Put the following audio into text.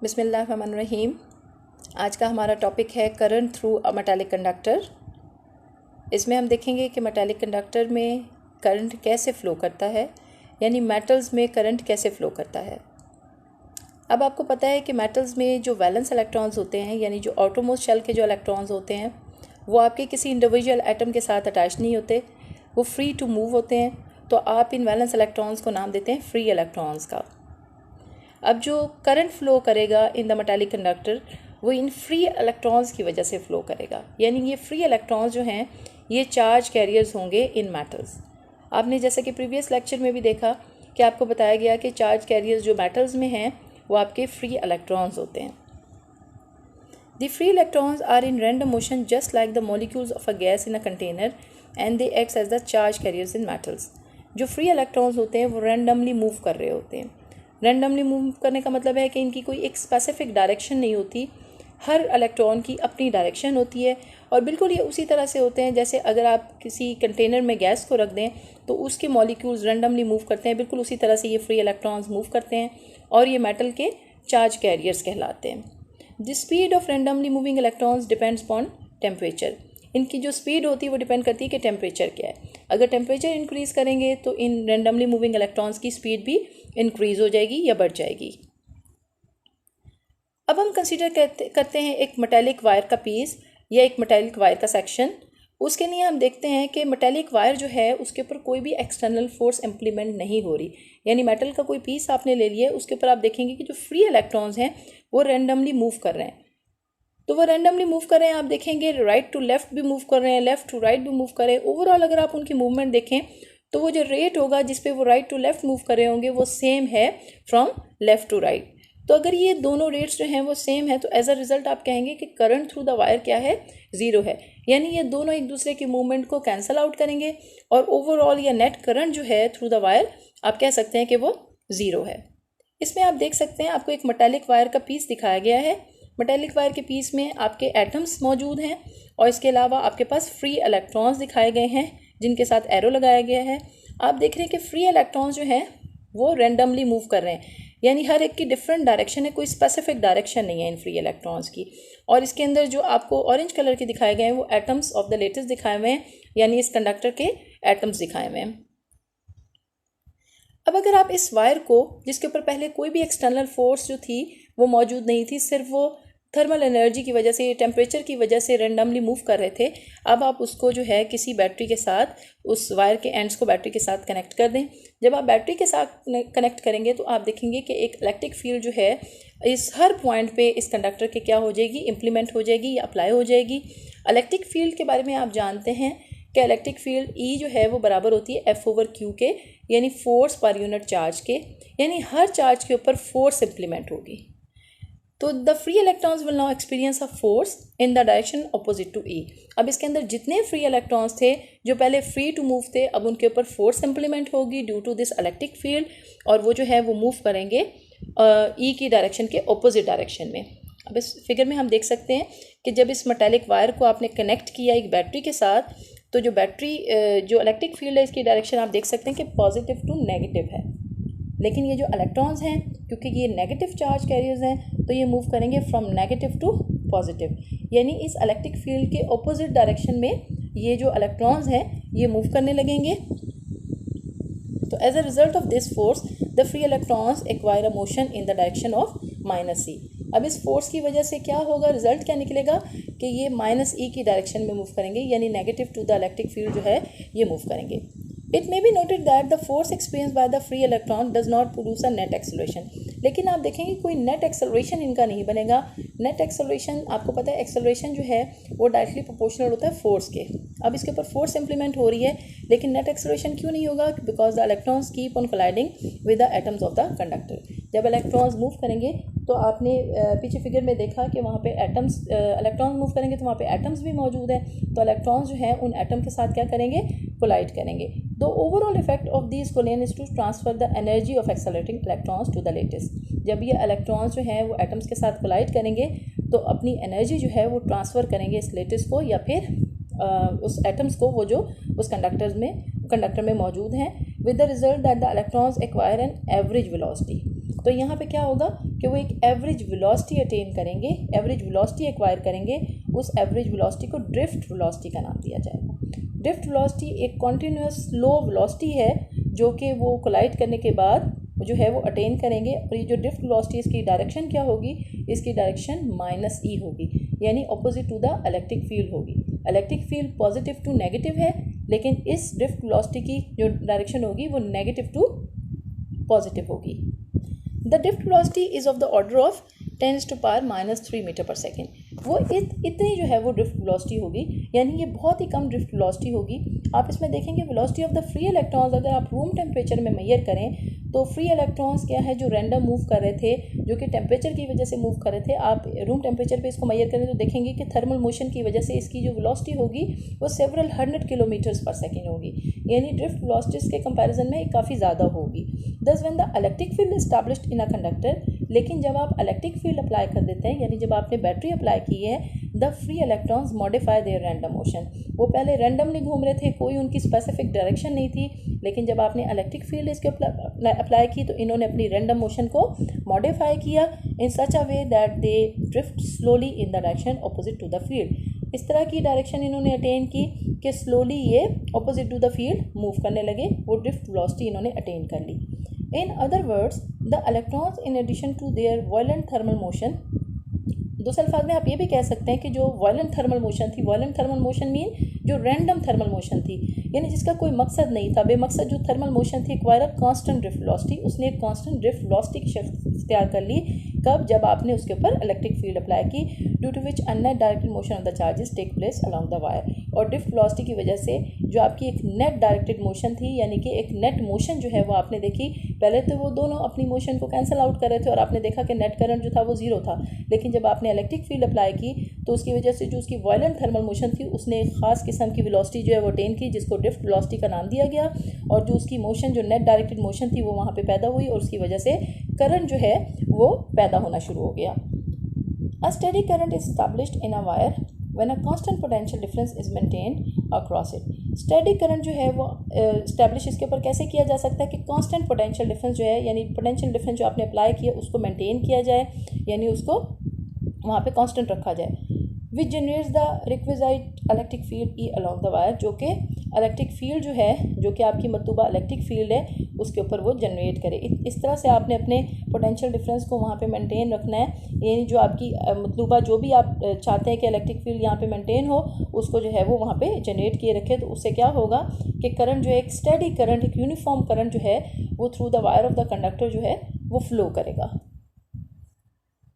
बिस्मिल्लाहिर्रहमानिर्रहीम। आज का हमारा टॉपिक है current through a metallic conductor. इसमें हम देखेंगे कि मेटालिक कंडक्टर में करंट कैसे फ़्लो करता है, यानी मेटल्स में करंट कैसे फ़्लो करता है। अब आपको पता है कि मेटल्स में जो वैलेंस इलेक्ट्रॉन्स होते हैं, यानी जो आउटरमोस्ट शेल के जो इलेक्ट्रॉन्स होते हैं, वो आपके किसी इंडिविजुअल एटम के साथ अटैच नहीं होते, वो फ्री टू मूव होते हैं। तो आप इन वैलेंस इलेक्ट्रॉन्स को नाम देते हैं फ्री इलेक्ट्रॉन्स का। अब जो करंट फ़्लो करेगा इन द मेटालिक कंडक्टर, वो इन फ्री इलेक्ट्रॉन्स की वजह से फ़्लो करेगा। यानी ये फ्री इलेक्ट्रॉन्स जो हैं ये चार्ज कैरियर्स होंगे इन मेटल्स। आपने जैसे कि प्रीवियस लेक्चर में भी देखा कि आपको बताया गया कि चार्ज कैरियर्स जो मेटल्स में हैं वो आपके फ्री इलेक्ट्रॉन्स होते हैं। The free electrons are in random motion just like the molecules of a gas in a container and they act as the charge carriers in metals. जो free electrons होते हैं वो रैंडमली मूव कर रहे होते हैं। रैंडमली मूव करने का मतलब है कि इनकी कोई एक स्पेसिफिक डायरेक्शन नहीं होती, हर इलेक्ट्रॉन की अपनी डायरेक्शन होती है। और बिल्कुल ये उसी तरह से होते हैं जैसे अगर आप किसी कंटेनर में गैस को रख दें तो उसके मॉलिक्यूल्स रैंडमली मूव करते हैं, बिल्कुल उसी तरह से ये फ्री इलेक्ट्रॉन्स मूव करते हैं और ये मेटल के चार्ज कैरियर्स कहलाते हैं। The speed of randomly moving electrons depends upon temperature. इनकी जो स्पीड होती है वो डिपेंड करती है कि टेम्परेचर क्या है। अगर टेम्परेचर इंक्रीज़ करेंगे तो इन रैंडमली मूविंग इलेक्ट्रॉन्स की स्पीड भी इंक्रीज़ हो जाएगी या बढ़ जाएगी। अब हम कंसीडर करते हैं एक मेटालिक वायर का पीस या एक मेटालिक वायर का सेक्शन। उसके लिए हम देखते हैं कि मेटालिक वायर जो है उसके ऊपर कोई भी एक्सटर्नल फोर्स इम्प्लीमेंट नहीं हो रही। यानी मेटल का कोई पीस आपने ले लिया, उसके ऊपर आप देखेंगे कि जो फ्री इलेक्ट्रॉन्स हैं वो रैंडमली मूव कर रहे हैं। तो वो रैंडमली मूव कर रहे हैं, आप देखेंगे राइट टू लेफ्ट भी मूव कर रहे हैं, लेफ्ट टू राइट भी मूव कर रहे हैं। ओवरऑल अगर आप उनकी मूवमेंट देखें तो वो जो रेट होगा जिस पे वो राइट टू लेफ्ट मूव कर रहे होंगे वो सेम है फ्रॉम लेफ्ट टू राइट। तो अगर ये दोनों रेट्स जो हैं वो सेम है तो एज अ रिजल्ट आप कहेंगे कि करंट थ्रू द वायर क्या है, ज़ीरो है। यानी ये दोनों एक दूसरे की मूवमेंट को कैंसल आउट करेंगे और ओवरऑल या नेट करंट जो है थ्रू द वायर आप कह सकते हैं कि वो ज़ीरो है। इसमें आप देख सकते हैं आपको एक मेटालिक वायर का पीस दिखाया गया है। मेटालिक वायर के पीस में आपके एटम्स मौजूद हैं और इसके अलावा आपके पास फ्री इलेक्ट्रॉन्स दिखाए गए हैं जिनके साथ एरो लगाया गया है। आप देख रहे हैं कि फ्री इलेक्ट्रॉन्स जो हैं वो रैंडमली मूव कर रहे हैं, यानी हर एक की डिफरेंट डायरेक्शन है, कोई स्पेसिफिक डायरेक्शन नहीं है इन फ्री इलेक्ट्रॉन्स की। और इसके अंदर जो आपको ऑरेंज कलर के दिखाए गए हैं वो एटम्स ऑफ द लेटेस्ट दिखाए हुए हैं, यानी इस कंडक्टर के एटम्स दिखाए हुए हैं। अब अगर आप इस वायर को, जिसके ऊपर पहले कोई भी एक्सटर्नल फोर्स जो थी वो मौजूद नहीं थी, सिर्फ वो थर्मल एनर्जी की वजह से, टेम्परेचर की वजह से रैंडमली मूव कर रहे थे, अब आप उसको जो है किसी बैटरी के साथ, उस वायर के एंड्स को बैटरी के साथ कनेक्ट कर दें। जब आप बैटरी के साथ कनेक्ट करेंगे तो आप देखेंगे कि एक इलेक्ट्रिक फील्ड जो है इस हर पॉइंट पे इस कंडक्टर के क्या हो जाएगी, इम्प्लीमेंट हो जाएगी या अप्लाई हो जाएगी। इलेक्ट्रिक फील्ड के बारे में आप जानते हैं कि इलेक्ट्रिक फील्ड E जो है वो बराबर होती है F/Q के, यानी फोर्स पर यूनिट चार्ज के, यानी हर चार्ज के ऊपर फोर्स इम्प्लीमेंट होगी। तो the free electrons will now experience a force in the direction opposite to E। अब इसके अंदर जितने फ्री इलेक्ट्रॉन्स थे जो पहले फ्री टू मूव थे, अब उनके ऊपर फोर्स इम्प्लीमेंट होगी due to this electric field, और वो जो है वो मूव करेंगे E की डायरेक्शन के अपोजिट डायरेक्शन में। अब इस फिगर में हम देख सकते हैं कि जब इस मेटालिक वायर को आपने कनेक्ट किया एक बैटरी के साथ, तो जो बैटरी जो इलेक्ट्रिक फील्ड है इसकी डायरेक्शन आप देख सकते हैं कि पॉजिटिव टू नेगेटिव है। लेकिन ये जो इलेक्ट्रॉन्स हैं, क्योंकि ये नेगेटिव चार्ज कैरियर्स हैं, तो ये मूव करेंगे फ्रॉम नेगेटिव टू पॉजिटिव, यानी इस इलेक्ट्रिक फील्ड के ऑपोजिट डायरेक्शन में ये जो इलेक्ट्रॉन्स हैं ये मूव करने लगेंगे। तो as a result of this force the free electrons acquire a motion in the direction of -E। अब इस फोर्स की वजह से क्या होगा, रिजल्ट क्या निकलेगा कि ये -E की डायरेक्शन में मूव करेंगे, यानी negative to the electric field जो है ये मूव करेंगे। It may be noted that the force experienced by the free electron does not produce a net acceleration। लेकिन आप देखेंगे कोई नेट एक्सेलरेशन इनका नहीं बनेगा। नेट एक्सेलरेशन, आपको पता है एक्सेलरेशन जो है वो डायरेक्टली प्रोपोर्शनल होता है फोर्स के। अब इसके ऊपर फोर्स इंप्लीमेंट हो रही है, लेकिन नेट एक्सेलरेशन क्यों नहीं होगा, because the electrons keep on colliding with the atoms of the conductor. जब इलेक्ट्रॉन्स मूव करेंगे तो आपने पीछे फिगर में देखा कि वहाँ पे एटम्स, इलेक्ट्रॉन्स मूव करेंगे तो वहाँ पे एटम्स भी मौजूद हैं, तो इलेक्ट्रॉन्स जो हैं उन एटम के साथ क्या करेंगे, कोलाइड करेंगे। The overall effect of these collision is to transfer the energy of accelerating electrons to the lattice। जब ये इलेक्ट्रॉन्स जो हैं वो एटम्स के साथ कोलाइड करेंगे तो अपनी एनर्जी जो है वो ट्रांसफ़र करेंगे इस लेटिस को या फिर उस एटम्स को, वो जो उस कंडक्टर में मौजूद हैं, with the result that the electrons acquire an average velocity. तो यहाँ पे क्या होगा कि वो एक एवरेज वेलोसिटी अटेन करेंगे, एवरेज वेलोसिटी एक्वायर करेंगे। उस एवरेज वेलोसिटी को ड्रिफ्ट वेलोसिटी का नाम दिया जाएगा। ड्रिफ्ट वेलोसिटी एक कॉन्टिन्यूस स्लो वेलोसिटी है जो कि वो कोलाइड करने के बाद जो है वो अटेन करेंगे। और ये जो ड्रिफ्ट वेलोसिटी, इसकी डायरेक्शन क्या होगी, इसकी डायरेक्शन -e होगी, यानी opposite to the electric field होगी। Electric field positive to negative है, लेकिन इस ड्रिफ्ट वेलोसिटी की जो डायरेक्शन होगी वो नेगेटिव टू पॉजिटिव होगी। The drift velocity is of the order of 10⁻³ metre per second. वो इतनी जो है वो ड्रिफ्ट वेलोसिटी होगी, यानी ये बहुत ही कम ड्रिफ्ट वेलोसिटी होगी। आप इसमें देखेंगे velocity of the free electrons अगर आप रूम टेम्परेचर में मेजर करें तो फ्री इलेक्ट्रॉन्स क्या है जो रैंडम मूव कर रहे थे, जो कि टेम्परेचर की वजह से मूव कर रहे थे। आप रूम टेम्परेचर पे इसको मेजर करें तो देखेंगे कि थर्मल मोशन की वजह से इसकी जो वेलोसिटी होगी वो सेवरल 100 किलोमीटर्स पर सेकेंड होगी, यानी ड्रिफ्ट वेलोसिटीज के कंपैरिजन में काफ़ी ज़्यादा होगी। दस when the electric field established in a conductor, लेकिन जब आप इलेक्ट्रिक फील्ड अप्लाई कर देते हैं, यानी जब आपने बैटरी अप्लाई की है, the free electrons modify there random motion. वो पहले रैंडमली घूम रहे थे, कोई उनकी स्पेसिफिक डायरेक्शन नहीं थी, लेकिन जब आपने इलेक्ट्रिक फील्ड इसके अप्लाई की तो इन्होंने अपनी रैंडम मोशन को मॉडिफाई किया in such a way that they drift slowly in the direction opposite to the field. इस तरह की डायरेक्शन इन्होंने अटेन की कि स्लोली ये opposite to the field move करने लगे, वो ड्रिफ्ट वेलोसिटी इन्होंने अटेन कर ली। In other words the electrons in addition to their violent thermal motion, दूसरे अल्फाज में आप ये भी कह सकते हैं कि जो वायलेंट थर्मल मोशन थी, वायलेंट थर्मल मोशन मीन जो रैंडम थर्मल मोशन थी, यानी जिसका कोई मकसद नहीं था, बेमकसद जो थर्मल मोशन थी, acquire a constant drift velocity, उसने एक कांस्टेंट ड्रिफ्ट वेलोसिटी की शक्ल इख्तियार कर ली। कब? जब आपने उसके ऊपर इलेक्ट्रिक फील्ड अप्लाई की, due to which a net directed motion of the charges take place along the wire. और ड्रिफ्ट वेलोसिटी की वजह से जो आपकी एक नेट डायरेक्टेड मोशन थी, यानी कि एक नेट मोशन जो है वो आपने देखी, पहले तो वो दोनों अपनी मोशन को कैंसिल आउट कर रहे थे और आपने देखा कि नेट करंट जो था वो जीरो था, लेकिन जब आपने इलेक्ट्रिक फील्ड अप्लाई की तो उसकी वजह से जो उसकी वायलेंट थर्मल मोशन थी उसने एक खास किस्म की वेलोसिटी जो है वो अटेन की, जिसको ड्रिफ्ट वेलोसिटी का नाम दिया गया। और जो उसकी मोशन जो नेट डायरेक्टेड मोशन थी वो वहाँ पे पैदा हुई और उसकी वजह से करंट जो है वो पैदा होना शुरू हो गया। A steady current is established in a wire when a constant potential difference is maintained across it. Steady current जो है वो इस्टेब्लिश इसके ऊपर कैसे किया जा सकता है कि कांस्टेंट पोटेंशियल डिफरेंस जो है, यानी पोटेंशियल डिफरेंस जो आपने अप्लाई किया उसको मेंटेन किया जाए, यानी उसको वहाँ पे कांस्टेंट रखा जाए। Which generates the requisite electric field E along the wire, जो कि इलेक्ट्रिक फील्ड जो है, जो कि आपकी मतलूबा इलेक्ट्रिक फील्ड है, उसके ऊपर वो जनरेट करे। इस तरह से आपने अपने पोटेंशियल डिफरेंस को वहाँ पे मेंटेन रखना है, यानी जो आपकी मतलूबा जो भी आप चाहते हैं कि इलेक्ट्रिक फील्ड यहाँ पे मेंटेन हो, उसको जो है वो वहाँ पे जनरेट किए रखे। तो उससे क्या होगा कि करंट जो है एक स्टेडी करंट, एक यूनिफॉर्म करंट जो है वो through the wire of the conductor जो है वो फ्लो करेगा।